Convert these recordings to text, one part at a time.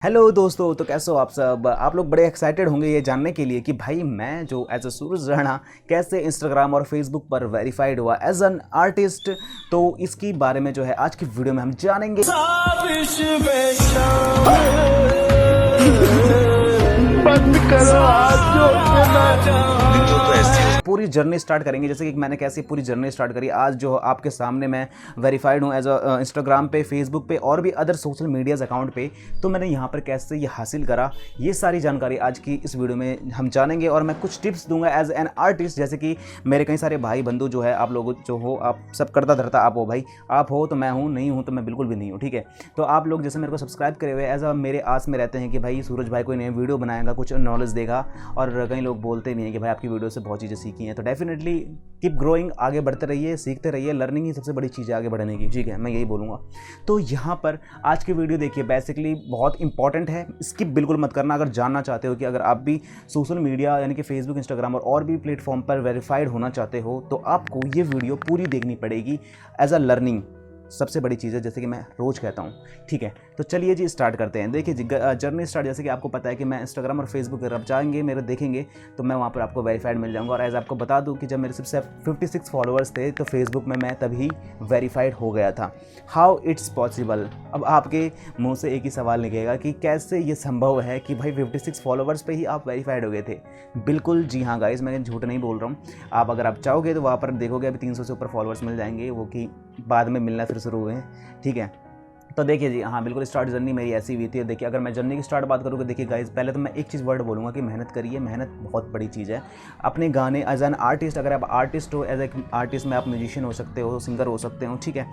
Hello दोस्तों, तो कैसे हो आप सब। आप लोग बड़े एक्साइटेड होंगे ये जानने के लिए कि भाई मैं जो एज अ सूरज राणा कैसे इंस्टाग्राम और फेसबुक पर वेरीफाइड हुआ एज एन आर्टिस्ट। तो इसकी बारे में जो है आज की वीडियो में हम जानेंगे। पूरी जर्नी स्टार्ट करेंगे, जैसे कि मैंने कैसे पूरी जर्नी स्टार्ट करी। आज जो आपके सामने मैं वेरीफाइड हूँ एज अ इंस्टाग्राम पे, फेसबुक पे और भी अदर सोशल मीडियाज़ अकाउंट पे। तो मैंने यहाँ पर कैसे ये हासिल करा, ये सारी जानकारी आज की इस वीडियो में हम जानेंगे। और मैं कुछ टिप्स दूंगा एज एन आर्टिस्ट, जैसे कि मेरे कई सारे भाई बंधु जो है, आप लोग जो हो, आप सब करता धरता आप हो भाई, आप हो तो मैं हूँ, नहीं हूँ तो मैं बिल्कुल भी नहीं हूँ, ठीक है। तो आप लोग जैसे मेरे को सब्सक्राइब करे हुए एज अ मेरे आस में रहते हैं कि भाई सूरज भाई कोई नई वीडियो बनाएगा, कुछ नॉलेज देगा। और कई लोग बोलते भी हैं कि भाई आपकी वीडियो से बहुत चीज़ें सीखी हैं। तो डेफिनेटली कीप ग्रोइंग, आगे बढ़ते रहिए, सीखते रहिए। लर्निंग ही सबसे बड़ी चीज़ है आगे बढ़ने की, ठीक है, मैं यही बोलूँगा। तो यहाँ पर आज की वीडियो देखिए, बेसिकली बहुत इंपॉर्टेंट है, स्किप बिल्कुल मत करना। अगर जानना चाहते हो कि अगर आप भी सोशल मीडिया यानी कि फेसबुक, इंस्टाग्राम और भी प्लेटफॉर्म पर वेरीफाइड होना चाहते हो, तो आपको ये वीडियो पूरी देखनी पड़ेगी एज अ लर्निंग। सबसे बड़ी चीज़ है, जैसे कि मैं रोज़ कहता हूँ, ठीक है। तो चलिए जी स्टार्ट करते हैं। देखिए जी, जर्नी स्टार्ट, जैसे कि आपको पता है कि मैं इंस्टाग्राम और फेसबुक पर आप जाएंगे, मेरे देखेंगे तो मैं वहाँ पर आपको वेरीफाइड मिल जाऊँगा। और एज आपको बता दूँ कि जब मेरे सिर्फ 56 फॉलोअर्स थे तो फेसबुक में मैं तभी वेरीफाइड हो गया था। How it's possible. अब आपके मुँह से एक ही सवाल निकलेगा कि कैसे ये संभव है कि भाई 56 फॉलोअर्स पर ही आप वेरीफाइड हो गए थे। बिल्कुल जी हाँ गाइज़, मैं झूठ नहीं बोल रहा हूँ। आप अगर आप चाहोगे तो वहाँ पर देखोगे अभी 300 से ऊपर फॉलोअर्स मिल जाएंगे, वो कि बाद में मिलना फिर शुरू हुए हैं, ठीक है। तो देखिए जी, हाँ बिल्कुल, स्टार्ट जर्नी मेरी ऐसी हुई थी। देखिए अगर मैं जर्नी की स्टार्ट बात करूँ तो देखिए गाइस, पहले तो मैं एक चीज़ वर्ड बोलूँगा कि मेहनत करिए। मेहनत बहुत बड़ी चीज़ है। अपने गाने एज एन आर्टिस्ट, अगर आप आर्टिस्ट हो, एज ए आर्टिस्ट में आप म्यूजिशियन हो सकते हो, सिंगर हो सकते हो, ठीक है,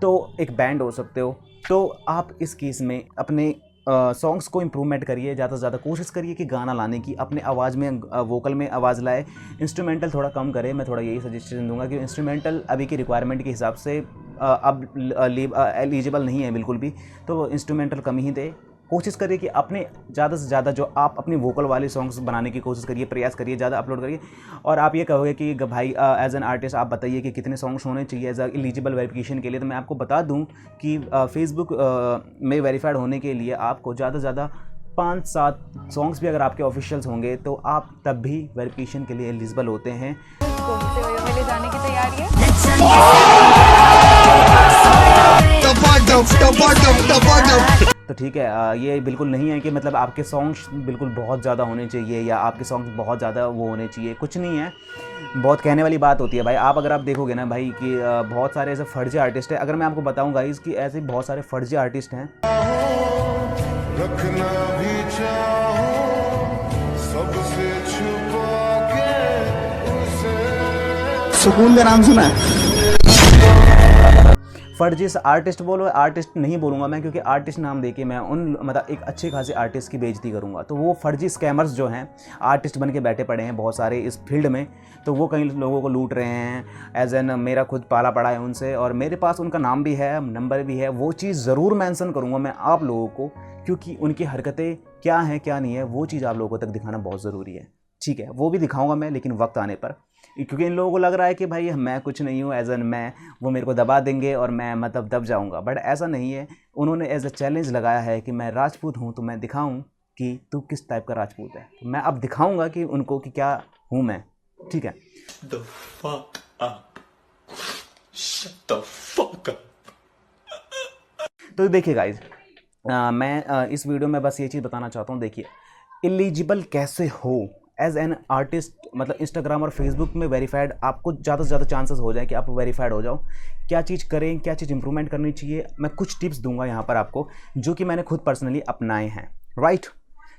तो एक बैंड हो सकते हो। तो आप इस केस में अपने सॉन्ग्स को इम्प्रूवमेंट करिए, ज़्यादा से ज़्यादा कोशिश करिए कि गाना लाने की, अपने आवाज़ में, वोकल में आवाज़ लाए। इंस्ट्रूमेंटल थोड़ा कम करें, मैं थोड़ा यही सजेशन दूंगा कि इंस्ट्रूमेंटल अभी की रिक्वायरमेंट के हिसाब से अब एलिजिबल नहीं है बिल्कुल भी, तो इंस्ट्रूमेंटल कम ही दे। कोशिश करिए कि अपने ज़्यादा से ज़्यादा जो आप अपनी वोकल वाले सॉन्ग्स बनाने की कोशिश करिए, प्रयास करिए, ज़्यादा अपलोड करिए। और आप ये कहोगे कि भाई एज एन आर्टिस्ट आप बताइए कि कितने सॉन्ग्स होने चाहिए एज एलिजिबल वेरिफिकेशन के लिए। तो मैं आपको बता दूं कि फेसबुक में वेरीफाइड होने के लिए आपको ज़्यादा से ज़्यादा 5-7 सॉन्ग्स भी अगर आपके ऑफिशियल्स होंगे तो आप तब भी वेरिफिकेशन के लिए एलिजिबल होते हैं। मेले जाने की तैयारी है। तो ठीक है, ये बिल्कुल नहीं है कि मतलब आपके सॉन्ग्स बिल्कुल बहुत ज़्यादा होने चाहिए या आपके सॉन्ग्स बहुत ज़्यादा वो होने चाहिए, कुछ नहीं है। बहुत कहने वाली बात होती है भाई। आप अगर आप देखोगे ना भाई कि बहुत सारे ऐसे फर्जी आर्टिस्ट हैं। अगर मैं आपको बताऊं गाइस कि ऐसे बहुत सारे फर्जी आर्टिस्ट हैं। सुकून का नाम सुना है? फर्जी आर्टिस्ट बोलो, आर्टिस्ट नहीं बोलूँगा मैं, क्योंकि आर्टिस्ट नाम देके मैं उन मतलब एक अच्छे खासे आर्टिस्ट की बेइज्जती करूँगा। तो वो फर्जी स्कैमर्स जो हैं, आर्टिस्ट बन के बैठे पड़े हैं बहुत सारे इस फील्ड में, तो वो कई लोगों को लूट रहे हैं। एज एन मेरा खुद पाला पड़ा है उनसे, और मेरे पास उनका नाम भी है, नंबर भी है। वो चीज़ ज़रूर मेंशन करूँगा मैं आप लोगों को, क्योंकि उनकी हरकतें क्या हैं क्या नहीं है वो चीज़ आप लोगों तक दिखाना बहुत ज़रूरी है, ठीक है। वो भी दिखाऊँगा मैं, लेकिन वक्त आने पर, क्योंकि इन लोगों को लग रहा है कि भाई मैं कुछ नहीं हूँ, एज एन मैं, वो मेरे को दबा देंगे और मैं मतलब दब जाऊँगा। बट ऐसा नहीं है। उन्होंने एज अ चैलेंज लगाया है कि मैं राजपूत हूँ तो मैं दिखाऊँ कि तू किस टाइप का राजपूत है। तो मैं अब दिखाऊँगा कि उनको कि क्या हूँ मैं, ठीक है। The fuck up. Shut the fuck up. तो देखिए गाइज, मैं इस वीडियो में बस ये चीज़ बताना चाहता हूँ। देखिए, एलिजिबल कैसे हो एज एन आर्टिस्ट, मतलब इंस्टाग्राम और फेसबुक में वेरीफाइड आपको ज़्यादा से ज़्यादा चांसेस हो जाए कि आप वेरीफाइड हो जाओ। क्या चीज़ करें, क्या चीज़ इंप्रूवमेंट करनी चाहिए, मैं कुछ टिप्स दूंगा यहाँ पर आपको, जो कि मैंने खुद पर्सनली अपनाए हैं, राइट।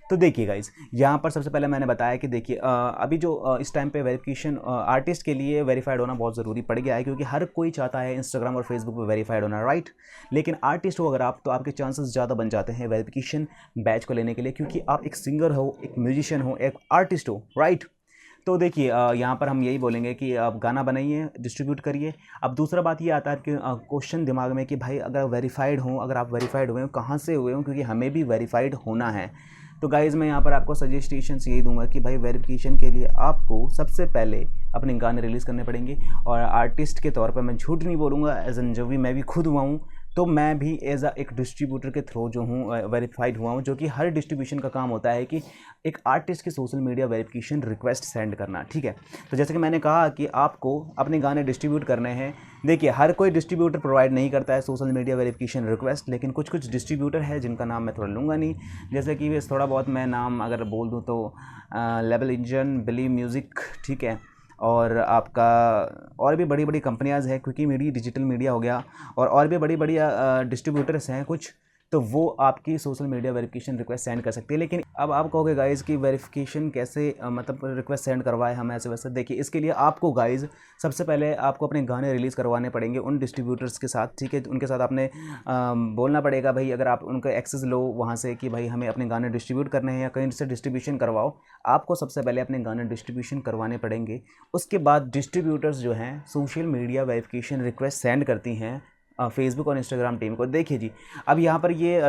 तो देखिए गाइज, यहाँ पर सबसे पहले मैंने बताया कि देखिए अभी जो इस टाइम पे वेरिफिकेशन आर्टिस्ट के लिए वेरीफाइड होना बहुत ज़रूरी पड़ गया है, क्योंकि हर कोई चाहता है इंस्टाग्राम और फेसबुक पे वेरीफाइड होना, राइट। लेकिन आर्टिस्ट हो अगर आप, तो आपके चांसेस ज़्यादा बन जाते हैं वेरिफिकेशन बैच को लेने के लिए, क्योंकि आप एक सिंगर हो, एक म्यूजिशियन हो, एक आर्टिस्ट हो, राइट। तो देखिए यहाँ पर हम यही बोलेंगे कि आप गाना बनाइए, डिस्ट्रीब्यूट करिए। अब दूसरा बात ये आता है कि क्वेश्चन दिमाग में कि भाई अगर वेरीफाइड हो, अगर आप वेरीफाइड हुए हो, कहाँ से हुए हो, क्योंकि हमें भी वेरीफाइड होना है। तो गाइज़ मैं यहाँ पर आपको सजेशंस यही दूंगा कि भाई वेरिफिकेशन के लिए आपको सबसे पहले अपने गाने रिलीज़ करने पड़ेंगे। और आर्टिस्ट के तौर पर मैं झूठ नहीं बोलूँगा, एज एन जो भी मैं भी खुद हुआ हूँ, तो मैं भी एज एक डिस्ट्रीब्यूटर के थ्रू जो हूँ वेरीफाइड हुआ हूँ, जो कि हर डिस्ट्रीब्यूशन का काम होता है कि एक आर्टिस्ट की social media verification request send करना, ठीक है। तो जैसे कि मैंने कहा कि आपको अपने गाने डिस्ट्रीब्यूट करने हैं, देखिए हर कोई डिस्ट्रीब्यूटर प्रोवाइड नहीं करता है सोशल मीडिया वेरिफिकेशन रिक्वेस्ट, लेकिन कुछ कुछ डिस्ट्रीब्यूटर है जिनका नाम मैं थोड़ा लूँगा नहीं, जैसे कि थोड़ा बहुत मैं नाम अगर बोल दूँ तो लेवल इंजन, बिलीव म्यूज़िक, ठीक है, और आपका और भी बड़ी बड़ी कंपनियाज़ है, क्योंकि मीडिया डिजिटल मीडिया हो गया, और भी बड़ी बड़ी डिस्ट्रीब्यूटर्स हैं कुछ, तो वो आपकी social media verification request send कर सकती है। लेकिन अब आप कहोगे गाइज़ कि वेरिफिकेशन कैसे मतलब रिक्वेस्ट सेंड करवाए हम ऐसे वैसे, देखिए इसके लिए आपको गाइज़ सबसे पहले आपको अपने गाने रिलीज़ करवाने पड़ेंगे उन डिस्ट्रीब्यूटर्स के साथ, ठीक है। उनके साथ आपने बोलना पड़ेगा भाई, अगर आप उनका एक्सेस लो वहाँ से कि भाई हमें अपने गाने डिस्ट्रीब्यूट करने हैं या कहीं से डिस्ट्रीब्यूशन करवाओ, आपको सबसे पहले अपने गाने डिस्ट्रीब्यूशन करवाने पड़ेंगे। उसके बाद डिस्ट्रीब्यूटर्स जो हैं social media verification request send करती हैं फेसबुक और इंस्टाग्राम टीम को। देखिए जी, अब यहाँ पर ये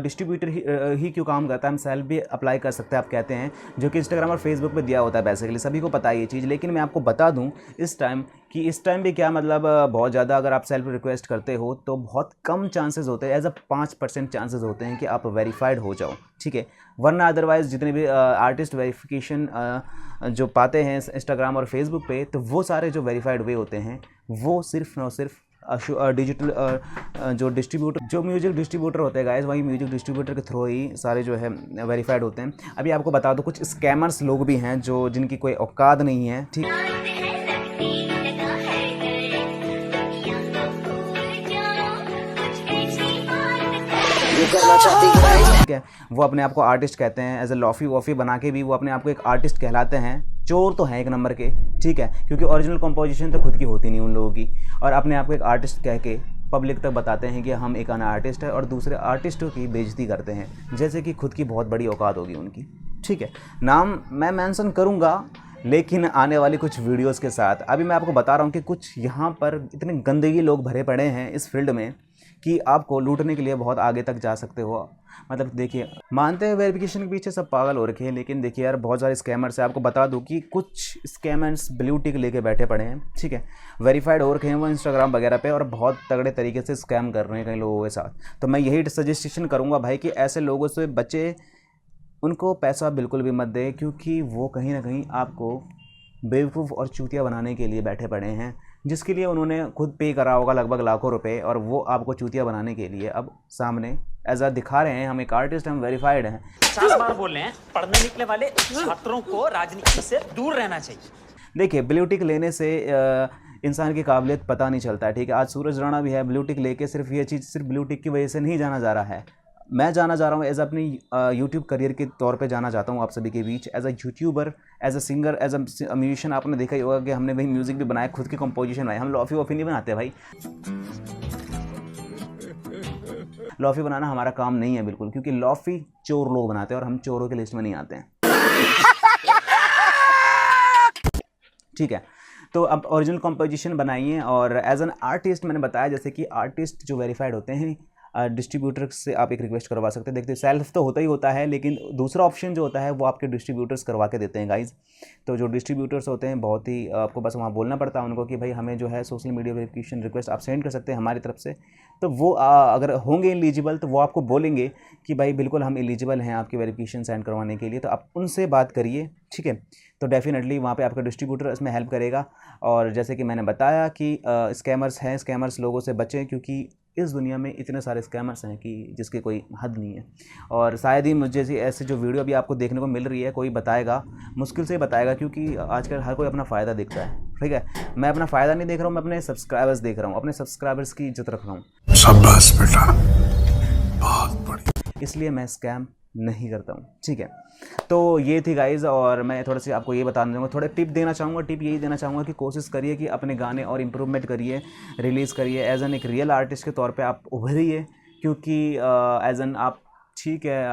डिस्ट्रीब्यूटर ही क्यों काम करता है, हम सेल्फ भी अप्लाई कर सकते हैं आप कहते हैं, जो कि इंस्टाग्राम और फेसबुक पे दिया होता है बेसिकली, सभी को पता है ये चीज़। लेकिन मैं आपको बता दूं इस टाइम भी क्या मतलब बहुत ज़्यादा अगर आप सेल्फ रिक्वेस्ट करते हो तो बहुत कम चांसेस होते हैं, एज अ 5% चांसेस होते हैं कि आप वेरीफाइड हो जाओ, ठीक है। वरना अदरवाइज़ जितने भी आर्टिस्ट वेरिफिकेशन जो पाते हैं इंस्टाग्राम और फेसबुक पे, तो वो सारे जो वेरीफाइड हुए होते हैं वो सिर्फ और सिर्फ डिजिटल जो डिस्ट्रीब्यूटर, जो म्यूज़िक डिस्ट्रीब्यूटर होते हैं गाइस, वही म्यूज़िक डिस्ट्रीब्यूटर के थ्रू ही सारे जो है वेरीफाइड होते हैं। अभी आपको बता दो कुछ स्कैमर्स लोग भी हैं जो जिनकी कोई औकात नहीं है, ठीक है। वो अपने आप को आर्टिस्ट कहते हैं, एज ए लॉफ़ी वॉफ़ी बना के भी वो अपने आप को एक आर्टिस्ट कहलाते हैं। चोर तो हैं एक नंबर के, ठीक है, क्योंकि ओरिजिनल कंपोजिशन तो खुद की होती नहीं उन लोगों की, और अपने आप को एक आर्टिस्ट कह के पब्लिक तक बताते हैं कि हम एक आर्टिस्ट है, और दूसरे आर्टिस्टों की बेइज्जती करते हैं जैसे कि खुद की बहुत बड़ी औकात होगी उनकी, ठीक है। नाम मैं मेंशन करूँगा लेकिन आने वाली कुछ वीडियोस के साथ। अभी मैं आपको बता रहा हूँ कि कुछ यहाँ पर इतने गंदगी लोग भरे पड़े हैं इस फील्ड में कि आपको लूटने के लिए बहुत आगे तक जा सकते हो। मतलब देखिए, मानते हैं वेरिफिकेशन के पीछे सब पागल हो रखे हैं, लेकिन देखिए यार बहुत सारे स्कैमर्स हैं। आपको बता दूं कि कुछ स्कैमर्स ब्लू टिक लेके बैठे पड़े हैं, ठीक है, वेरीफाइड हो रखे हैं वो इंस्टाग्राम वगैरह पे, और बहुत तगड़े तरीके से स्कैम कर रहे हैं कई लोगों के साथ। तो मैं यही सजेशन करूँगा भाई कि ऐसे लोगों से बचे, उनको पैसा बिल्कुल भी मत दें, क्योंकि वो कहीं ना कहीं आपको बेवकूफ़ और चूतिया बनाने के लिए बैठे पड़े हैं, जिसके लिए उन्होंने खुद पे करा होगा लगभग लाखों रुपए, और वो आपको चूतिया बनाने के लिए अब सामने एज आ दिखा रहे हैं हम एक आर्टिस्ट, हम वेरीफाइड हैं। 50 बार बोल रहे हैं, पढ़ने निकले वाले छात्रों को राजनीति से दूर रहना चाहिए। देखिए, ब्लू टिक लेने से इंसान की काबिलियत पता नहीं चलता है, ठीक है। आज सूरज राणा भी है, ब्लू टिक लेके सिर्फ ये चीज़ सिर्फ ब्लू टिक की वजह से नहीं जाना जा रहा है। मैं जाना जा रहा हूँ एज अपनी यूट्यूब करियर के तौर पे जाना चाहता हूँ आप सभी के बीच, as a youtuber, as a singer, as a musician. आपने देखा ही होगा कि हमने भाई म्यूज़िक भी बनाया, खुद की कंपोजिशन बनाई। हम लॉफ़ी वॉफ़ी नहीं बनाते भाई, लॉफ़ी बनाना हमारा काम नहीं है बिल्कुल, क्योंकि लॉफ़ी चोर लोग बनाते हैं और हम चोरों की लिस्ट में नहीं आते हैं, ठीक है। तो अब ओरिजिनल कंपोजिशन बनाइए, और एज एन आर्टिस्ट मैंने बताया जैसे कि आर्टिस्ट जो वेरीफाइड होते हैं डिस्ट्रीब्यूटर से आप एक रिक्वेस्ट करवा सकते हैं। देखते सेल्फ तो होता ही होता है, लेकिन दूसरा ऑप्शन जो होता है वो आपके डिस्ट्रीब्यूटर्स करवा के देते हैं गाइज। तो जो डिस्ट्रीब्यूटर्स होते हैं बहुत ही आपको बस वहाँ बोलना पड़ता है उनको कि भाई हमें जो है सोशल मीडिया वेरिफिकेशन रिक्वेस्ट आप सेंड कर सकते हैं हमारी तरफ से। तो वो अगर होंगे एलिजिबल तो वो आपको बोलेंगे कि भाई बिल्कुल हम एलिजिबल हैं आपकी वेरिफिकेशन सेंड करवाने के लिए, तो आप उनसे बात करिए, ठीक है। तो डेफिनेटली वहाँ पे आपका डिस्ट्रीब्यूटर इसमें हेल्प करेगा। और जैसे कि मैंने बताया कि स्कैमर्स हैं, स्कैमर्स लोगों से बचें, क्योंकि इस दुनिया में इतने सारे स्कैमर्स हैं कि जिसके कोई हद नहीं है। और शायद ही मुझे ऐसे जो वीडियो अभी आपको देखने को मिल रही है कोई बताएगा, मुश्किल से बताएगा, क्योंकि आजकल हर कोई अपना फ़ायदा देखता है, ठीक है। मैं अपना फ़ायदा नहीं देख रहा हूँ, मैं अपने सब्सक्राइबर्स देख रहा हूँ, अपने सब्सक्राइबर्स की इज्जत रख रहा हूँ। शाबाश बेटा, बहुत बढ़िया। इसलिए मैं स्कैम नहीं करता हूँ, ठीक है। तो ये थी गाइज़, और मैं थोड़ा सी आपको ये बताना चाहूँगा, थोड़ा टिप देना चाहूँगा। टिप यही देना चाहूँगा कि कोशिश करिए कि अपने गाने और इम्प्रूवमेंट करिए, रिलीज़ करिए, एज एन एक रियल आर्टिस्ट के तौर पे आप उभरिए, क्योंकि एज एन आप ठीक है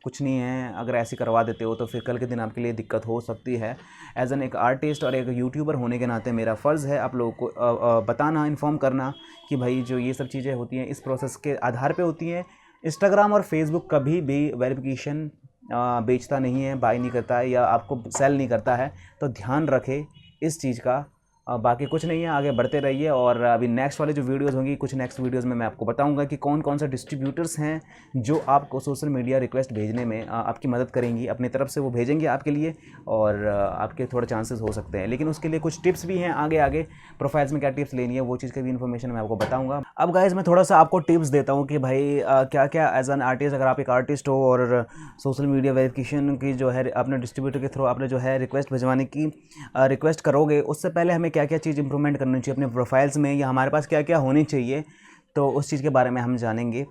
कुछ नहीं है, अगर ऐसे करवा देते हो तो फिर कल के दिन आपके लिए दिक्कत हो सकती है। एज एन एक आर्टिस्ट और एक यूट्यूबर होने के नाते मेरा फ़र्ज़ है आप लोगों को बताना, इन्फॉर्म करना कि भाई जो ये सब चीज़ें होती हैं इस प्रोसेस के आधार पे होती हैं। इंस्टाग्राम और फेसबुक कभी भी वेरिफिकेशन बेचता नहीं है, बाय नहीं करता है, या आपको सेल नहीं करता है। तो ध्यान रखें इस चीज़ का, बाकी कुछ नहीं है, आगे बढ़ते रहिए। और अभी नेक्स्ट वाले जो वीडियोस होंगी, कुछ नेक्स्ट वीडियोस में मैं आपको बताऊंगा कि कौन कौन से डिस्ट्रीब्यूटर्स हैं जो आपको सोशल मीडिया रिक्वेस्ट भेजने में आपकी मदद करेंगी, अपनी तरफ से वो भेजेंगे आपके लिए, और आपके थोड़े चांसेस हो सकते हैं। लेकिन उसके लिए कुछ टिप्स भी हैं, आगे आगे प्रोफाइल्स में क्या टिप्स लेनी है वो चीज़ की भी इन्फॉर्मेशन मैं आपको बताऊँगा। अब गाइज़ मैं थोड़ा सा आपको टिप्स देता हूँ कि भाई क्या क्या एज एन आर्टिस्ट, अगर आप एक आर्टिस्ट हो और सोशल मीडिया वेरिफिकेशन की जो है अपने डिस्ट्रीब्यूटर के थ्रू आपने जो है रिक्वेस्ट भिजवाने की रिक्वेस्ट करोगे, उससे पहले हमें क्या क्या चीज़ इंप्रूवमेंट करनी चाहिए अपने प्रोफाइल्स में, या हमारे पास क्या क्या होनी चाहिए, तो उस चीज़ के बारे में हम जानेंगे।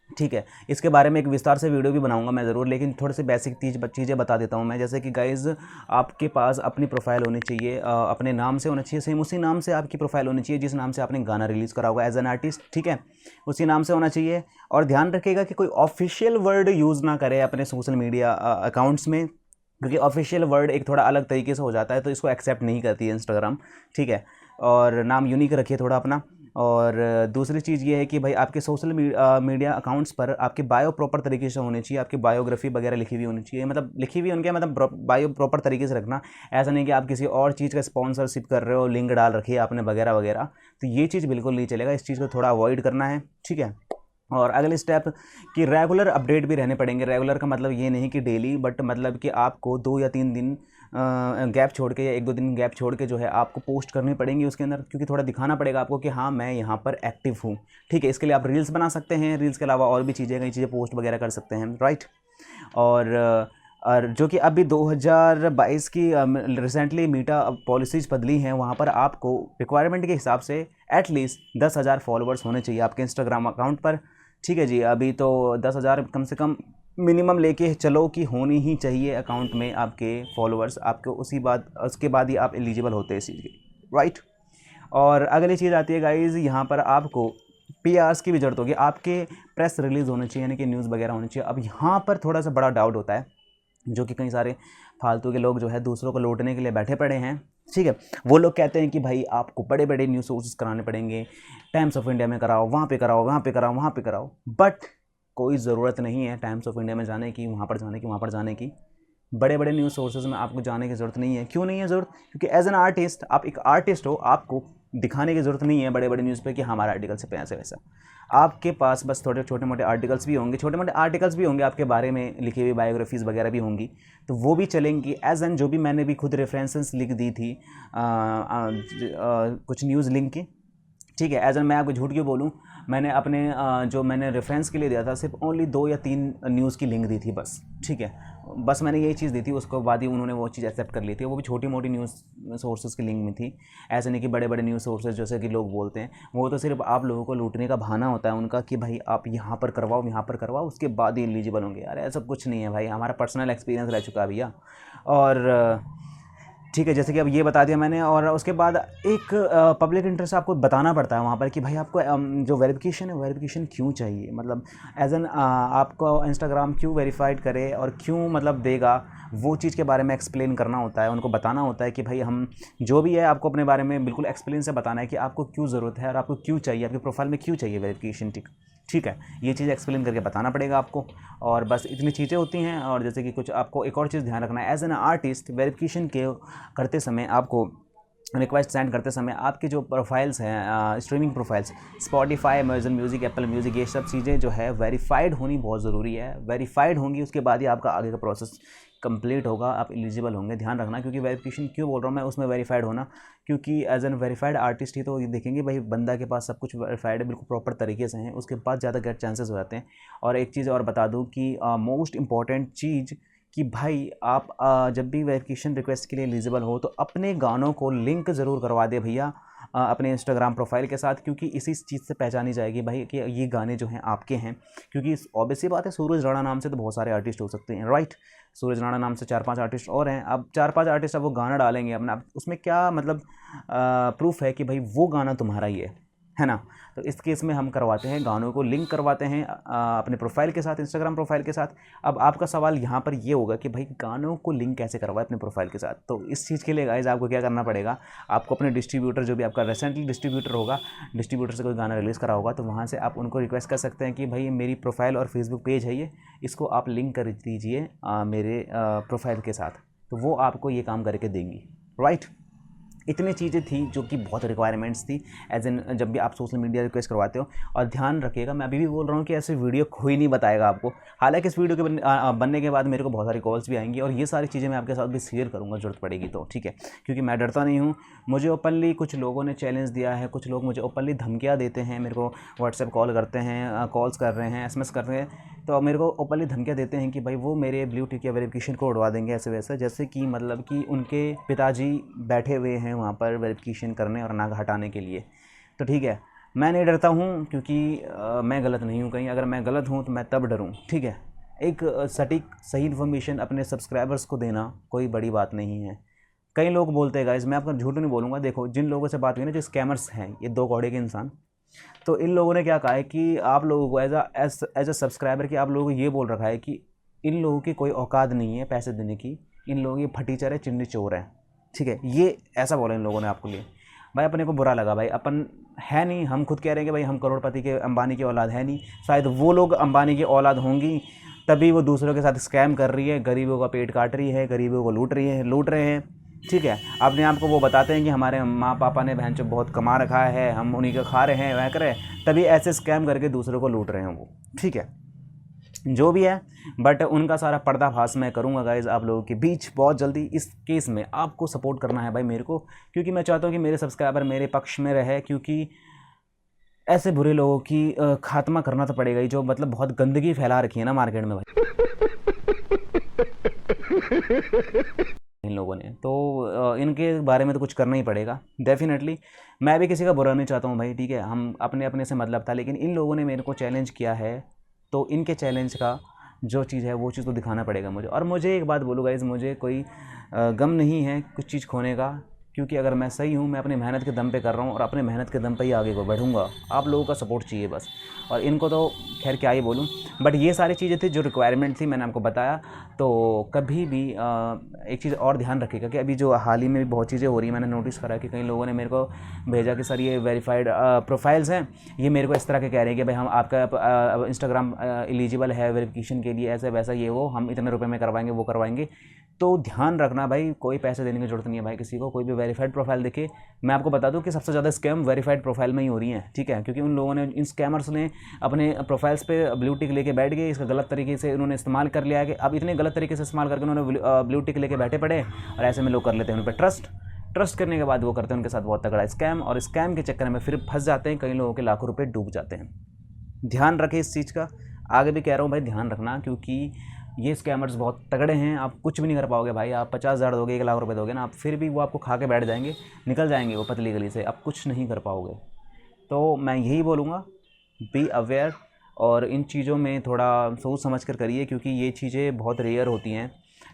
ठीक है, इसके बारे में एक विस्तार से वीडियो भी बनाऊंगा मैं ज़रूर, लेकिन थोड़े से बेसिक चीज़ें बता देता हूं मैं। जैसे कि गाइज़ आपके पास अपनी प्रोफाइल होनी चाहिए, अपने नाम से होना चाहिए, सेम उसी नाम से आपकी प्रोफाइल होनी चाहिए जिस नाम से आपने गाना रिलीज़ करा होगा एज एन आर्टिस्ट। ठीक है, उसी नाम से होना चाहिए। और ध्यान रखिएगा कि कोई ऑफिशियल वर्ड यूज़ ना करे अपने सोशल मीडिया अकाउंट्स में, क्योंकि ऑफिशियल वर्ड एक थोड़ा अलग तरीके से हो जाता है, तो इसको एक्सेप्ट नहीं करती है इंस्टाग्राम। ठीक है, और नाम यूनिक रखिए थोड़ा अपना। और दूसरी चीज़ ये है कि भाई आपके सोशल मीडिया अकाउंट्स पर आपकी बायो प्रॉपर तरीके से होनी चाहिए, आपकी बायोग्राफी वगैरह लिखी हुई होनी चाहिए, मतलब लिखी हुई उनके मतलब बायो प्रॉपर तरीके से रखना। ऐसा नहीं कि आप किसी और चीज़ का स्पॉन्सरशिप कर रहे हो, लिंक डाल रखी है आपने वगैरह वगैरह, तो ये चीज़ बिल्कुल नहीं चलेगा, इस चीज़ को थोड़ा अवॉइड करना है। ठीक है, और अगले स्टेप कि रेगुलर अपडेट भी रहने पड़ेंगे। रेगुलर का मतलब ये नहीं कि डेली, बट मतलब कि आपको 2 या 3 दिन गैप छोड़ के या 1-2 दिन गैप छोड़ के जो है आपको पोस्ट करनी पड़ेंगी उसके अंदर, क्योंकि थोड़ा दिखाना पड़ेगा आपको कि हाँ मैं यहाँ पर एक्टिव हूँ। ठीक है, इसके लिए आप रील्स बना सकते हैं, रील्स के अलावा और भी चीज़ें, कई चीज़ें पोस्ट वगैरह कर सकते हैं, राइट। और जो कि अभी 2022 की रिसेंटली मीटा पॉलिसीज़ बदली हैं, वहाँ पर आपको रिक्वायरमेंट के हिसाब से एटलीस्ट 10,000 फॉलोअर्स होने चाहिए आपके इंस्टाग्राम अकाउंट पर। ठीक है जी, अभी तो 10,000 कम से कम मिनिमम लेके चलो कि होनी ही चाहिए अकाउंट में आपके फॉलोअर्स, आपको उसके बाद ही आप एलिजिबल होते हैं इस चीज़ के, राइट। और अगली चीज़ आती है गाइज़, यहाँ पर आपको PRs की भी ज़रूरत होगी, आपके प्रेस रिलीज़ होने चाहिए, यानी कि न्यूज़ वगैरह होनी चाहिए। अब यहाँ पर थोड़ा सा बड़ा डाउट होता है, जो कि कई सारे फालतू के लोग जो है दूसरों को लूटने के लिए बैठे पड़े हैं। ठीक है, वो लोग कहते हैं कि भाई आपको बड़े बड़े न्यूज़ सोर्सेज कराने पड़ेंगे, टाइम्स ऑफ इंडिया में कराओ, वहाँ पे कराओ, वहाँ पे कराओ, वहाँ पे कराओ, बट कोई ज़रूरत नहीं है टाइम्स ऑफ इंडिया में जाने की, वहाँ पर जाने की, वहाँ पर जाने की। बड़े बड़े न्यूज़ सोर्सेज में आपको जाने की ज़रूरत नहीं है। क्यों नहीं है ज़रूरत? क्योंकि एज एन आर्टिस्ट, आप एक आर्टिस्ट हो, आपको दिखाने की ज़रूरत नहीं है बड़े बड़े न्यूज़ पे कि हमारा आर्टिकल से पैसे वैसा। आपके पास बस थोड़े छोटे मोटे आर्टिकल्स भी होंगे, छोटे मोटे आर्टिकल्स भी होंगे आपके बारे में लिखी हुई, बायोग्राफीज़ वगैरह भी होंगी, तो वो भी चलेंगी। एज एन जो भी मैंने भी खुद रेफरेंसेस लिख दी थी कुछ न्यूज़ लिंक की। ठीक है, एज एन मैं आपको झूठ क्यों बोलूँ, मैंने अपने जो मैंने रेफरेंस के लिए दिया था सिर्फ ओनली 2 या 3 न्यूज़ की लिंक दी थी बस। ठीक है, बस मैंने यही चीज़ दी थी, उसके बाद ही उन्होंने वो चीज़ एक्सेप्ट कर ली थी। वो भी छोटी मोटी न्यूज़ सोर्सेज की लिंक में थी, ऐसे नहीं कि बड़े बड़े न्यूज़ सोर्सेज जैसे कि लोग बोलते हैं। वो तो सिर्फ आप लोगों को लूटने का बहाना होता है उनका कि भाई आप यहाँ पर करवाओ, यहाँ पर करवाओ, उसके बाद ही एलिजिबल होंगे। यार ऐसा कुछ नहीं है भाई, हमारा पर्सनल एक्सपीरियंस रह चुका है भैया। और ठीक है, जैसे कि अब ये बता दिया मैंने, और उसके बाद एक पब्लिक इंटरेस्ट आपको बताना पड़ता है वहाँ पर कि भाई आपको जो वेरिफिकेशन है, वेरिफिकेशन क्यों चाहिए, मतलब एज एन आपको इंस्टाग्राम क्यों वेरीफाइड करे और क्यों मतलब देगा, वो चीज़ के बारे में एक्सप्लेन करना होता है, उनको बताना होता है कि भाई हम जो भी है आपको अपने बारे में बिल्कुल एक्सप्लेन से बताना है कि आपको क्यों ज़रूरत है और आपको क्यों चाहिए, आपकी प्रोफाइल में क्यों चाहिए वेरिफिकेशन। ठीक है, ये चीज़ एक्सप्लेन करके बताना पड़ेगा आपको, और बस इतनी चीज़ें होती हैं। और जैसे कि कुछ आपको एक और चीज़ ध्यान रखना है, एज एन आर्टिस्ट वेरिफिकेशन के करते समय, आपको रिक्वेस्ट सेंड करते समय आपकी जो प्रोफाइल्स हैं, streaming profiles, Spotify, Amazon music, Apple music, ये सब चीज़ें जो है वेरीफाइड होनी बहुत ज़रूरी है। वेरीफाइड होंगी, उसके बाद ही आपका आगे का प्रोसेस कंप्लीट होगा, आप एलिजिबल होंगे। ध्यान रखना, क्योंकि वेरिफिकेशन क्यों बोल रहा हूँ मैं उसमें वेरीफाइड होना, क्योंकि एज एन वेरीफाइड आर्टिस्ट ही तो ये देखेंगे भाई बंदा के पास सब कुछ वेरीफाइड है, बिल्कुल प्रॉपर तरीके से हैं, उसके बाद ज़्यादा गेट चांसेस हो जाते हैं। और एक चीज़ और बता दूँ कि मोस्ट इंपॉर्टेंट चीज़ कि भाई आप जब भी वेरिफिकेशन रिक्वेस्ट के लिए एलिजिबल हो तो अपने गानों को लिंक ज़रूर करवा दे भैया अपने इंस्टाग्राम प्रोफाइल के साथ, क्योंकि इसी चीज़ से पहचानी जाएगी भाई कि ये गाने जो हैं आपके हैं। क्योंकि ऑब्वियस सी बात है, सूरज राणा नाम से तो बहुत सारे आर्टिस्ट हो सकते हैं, राइट। सूरज राणा नाम से 4-5 आर्टिस्ट और हैं। अब 4-5 आर्टिस्ट अब वो गाना डालेंगे अपना, उसमें क्या मतलब प्रूफ है कि भाई वो गाना तुम्हारा ही है ना। तो इस केस में हम करवाते हैं, गानों को लिंक करवाते हैं अपने प्रोफाइल के साथ, इंस्टाग्राम प्रोफाइल के साथ। अब आपका सवाल यहाँ पर ये होगा कि भाई गानों को लिंक कैसे करवाए अपने प्रोफाइल के साथ। तो इस चीज़ के लिए गाइस आपको क्या करना पड़ेगा, आपको अपने डिस्ट्रीब्यूटर, जो भी आपका रिसेंटली डिस्ट्रीब्यूटर होगा, डिस्ट्रीब्यूटर से कोई गाना रिलीज़ करा होगा, तो वहाँ से आप उनको रिक्वेस्ट कर सकते हैं कि भाई मेरी प्रोफाइल और फेसबुक पेज है ये, इसको आप लिंक कर दीजिए मेरे प्रोफाइल के साथ। तो वो आपको ये काम करके देंगी, राइट। इतनी चीज़ें थी जो कि बहुत रिक्वायरमेंट्स थी एज इन जब भी आप सोशल मीडिया रिक्वेस्ट करवाते हो। और ध्यान रखिएगा, मैं अभी भी बोल रहा हूँ कि ऐसे वीडियो कोई नहीं बताएगा आपको। हालांकि इस वीडियो के बनने के बाद मेरे को बहुत सारी कॉल्स भी आएंगी और ये सारी चीज़ें मैं आपके साथ भी शेयर करूँगा ज़रूरत पड़ेगी तो, ठीक है, क्योंकि मैं डरता नहीं हूँ। मुझे ओपनली कुछ लोगों ने चैलेंज दिया है, कुछ लोग मुझे ओपनली धमकियाँ देते हैं, मेरे को व्हाट्सएप कॉल करते हैं, कॉल्स कर रहे हैं, SMS कर रहे हैं, तो मेरे को ओपनली धमकियाँ देते हैं कि भाई वो मेरे ब्लू टिक या वेरिफिकेशन को उड़वा देंगे ऐसे वैसे, जैसे कि मतलब कि उनके पिताजी बैठे हुए हैं वहाँ पर वेरिफिकेशन करने और नाग हटाने के लिए। तो ठीक है, मैं नहीं डरता हूँ क्योंकि मैं गलत नहीं हूँ कहीं। अगर मैं गलत हूँ तो मैं तब डरूँ, ठीक है। एक सटीक सही इन्फॉर्मेशन अपने सब्सक्राइबर्स को देना कोई बड़ी बात नहीं है। कई लोग बोलते हैं गाइस, मैं आपको झूठ नहीं बोलूँगा, देखो जिन लोगों से बात हुई ना, जो स्कैमर्स हैं, ये दो कौड़े के इंसान, तो इन लोगों ने क्या कहा है कि आप लोगों को एज अ सब्सक्राइबर कि आप लोगों को ये बोल रखा है कि इन लोगों की कोई औकात नहीं है पैसे देने की, इन लोगों की फटीचर है, चिन्नी चोर है, ठीक है, ये ऐसा बोला इन लोगों ने आपको लिए। भाई अपने को बुरा लगा, भाई अपन है नहीं, हम खुद कह रहे हैं कि भाई हम करोड़पति के अंबानी की औलाद है नहीं, शायद वो लोग अंबानी की औलाद होंगी तभी वो दूसरों के साथ स्कैम कर रही है, गरीबों का पेट काट रही है, गरीबों को लूट रहे हैं, ठीक है। अपने आप को वो बताते हैं कि हमारे माँ पापा ने बहन चो बहुत कमा रखा है, हम उन्हीं का खा रहे हैं, वह करें, तभी ऐसे स्कैम करके दूसरों को लूट रहे हैं वो, ठीक है, जो भी है। बट उनका सारा पर्दाफाश मैं करूँगा गाइज आप लोगों के बीच बहुत जल्दी। इस केस में आपको सपोर्ट करना है भाई मेरे को, क्योंकि मैं चाहता हूँ कि मेरे सब्सक्राइबर मेरे पक्ष में रहे, क्योंकि ऐसे बुरे लोगों की खात्मा करना तो पड़ेगा ही, जो मतलब बहुत गंदगी फैला रखी है ना मार्केट में भाई इन लोगों ने, तो इनके बारे में तो कुछ करना ही पड़ेगा डेफिनेटली। मैं भी किसी का बुरा नहीं चाहता हूँ भाई, ठीक है, हम अपने अपने से मतलब था, लेकिन इन लोगों ने मेरे को चैलेंज किया है तो इनके चैलेंज का जो चीज़ है वो चीज़ तो दिखाना पड़ेगा मुझे। और मुझे एक बात बोलूँ गाइज़, मुझे कोई गम नहीं है कुछ चीज़ खोने का, क्योंकि अगर मैं सही हूँ, मैं अपनी मेहनत के दम पे कर रहा हूँ और अपने मेहनत के दम पे ही आगे को बढ़ूँगा। आप लोगों का सपोर्ट चाहिए बस, और इनको तो खैर क्या ही बोलूँ, बट ये सारी चीज़ें थी जो रिक्वायरमेंट थी, मैंने आपको बताया। तो कभी भी एक चीज़ और ध्यान रखिएगा कि अभी जो हाल ही में भी बहुत चीज़ें हो रही हैं, मैंने नोटिस करा कि कई लोगों ने मेरे को भेजा कि सर ये वेरीफाइड प्रोफाइल्स हैं, ये मेरे को इस तरह के कह रहे हैं कि भाई हम आपका इंस्टाग्राम एलिजिबल है वेरिफिकेशन के लिए, ऐसा वैसा ये वो, हम इतने रुपए में करवाएंगे वो करवाएंगे। तो ध्यान रखना भाई, कोई पैसे देने की जरूरत नहीं है भाई किसी को। कोई भी वेरीफाइड प्रोफाइल दिखे, मैं आपको बता दूं कि सबसे ज़्यादा स्कैम वेरीफाइड प्रोफाइल में ही हो रही हैं, ठीक है, क्योंकि उन लोगों ने, इन स्कैमर्स ने अपने प्रोफाइल्स पे ब्लू टिक लेके बैठ गए, इसका गलत तरीके से उन्होंने इस्तेमाल कर लिया है कि अब इतने गलत तरीके से इस्तेमाल करके उन्होंने ब्लू टिक लेके बैठे पड़े, और ऐसे में लोग कर लेते हैं उन पर ट्रस्ट करने के बाद वो करते हैं उनके साथ बहुत तगड़ा स्कैम, और स्कैम के चक्कर में फिर फंस जाते हैं, कई लोगों के लाखों रुपए डूब जाते हैं। ध्यान रखें इस चीज़ का, आगे भी कह रहा हूँ भाई ध्यान रखना, क्योंकि ये स्कैमर्स बहुत तगड़े हैं, आप कुछ भी नहीं कर पाओगे भाई। आप 50,000 दोगे, 1 लाख रुपए दोगे ना, आप फिर भी वो आपको खा के बैठ जाएंगे, निकल जाएंगे वो पतली गली से, आप कुछ नहीं कर पाओगे। तो मैं यही बोलूँगा, बी अवेयर, और इन चीज़ों में थोड़ा सोच समझ कर करिए, क्योंकि ये चीज़ें बहुत रेयर होती हैं,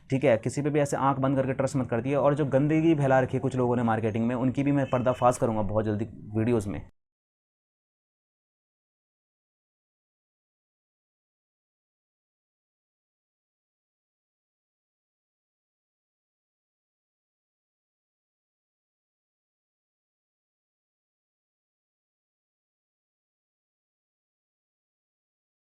ठीक है। किसी पे भी ऐसे आंख बंद करके ट्रस्ट मत कर दिए। और जो गंदगी फैला रखी है कुछ लोगों ने मार्केटिंग में, उनकी भी मैं पर्दाफाश करूँगा बहुत जल्दी वीडियोज़ में।